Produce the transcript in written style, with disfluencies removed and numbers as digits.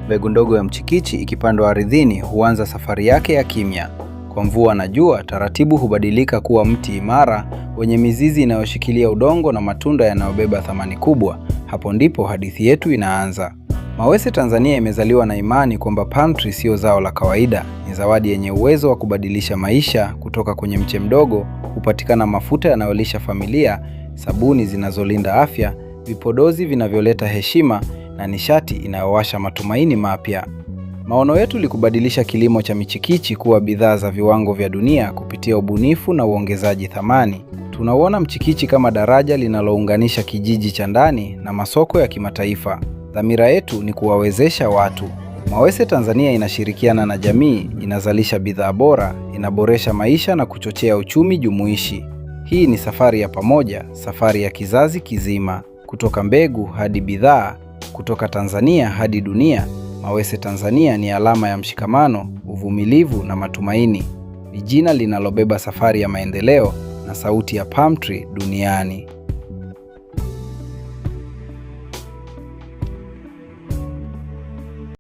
Mbegu ndogo ya mchikichi ikipandwa ardhini huanza safari yake ya kimya. Kwa mvua na jua, taratibu hubadilika kuwa mti imara wenye mizizi inayoshikilia udongo na matunda yanayobeba thamani kubwa. Hapo ndipo hadithi yetu inaanza. Mawese Tanzania imezaliwa na imani kwamba palm tree sio zao la kawaida, ni zawadi yenye uwezo wa kubadilisha maisha. Kutoka kwenye mche mdogo hupatikana mafuta yanayolisha familia, sabuni zinazolinda afya, vipodozi vinavyoleta heshima na nishati inayowasha matumaini mapya. Maono yetu ni kubadilisha kilimo cha michikichi kuwa bidhaa za viwango vya dunia kupitia ubunifu na uongezaji thamani. Tunauona mchikichi kama daraja linalounganisha kijiji cha ndani na masoko ya kimataifa. Dhamira yetu ni kuwawezesha watu. Mawese Tanzania inashirikiana na jamii, inazalisha bidhaa bora, inaboresha maisha na kuchochea uchumi jumuishi. Hii ni safari ya pamoja, safari ya kizazi kizima. Kutoka mbegu hadi bidhaa, kutoka Tanzania hadi dunia. Mawese Tanzania ni alama ya mshikamano, uvumilivu na matumaini. Ni jina linalobeba safari ya maendeleo na sauti ya palm tree duniani.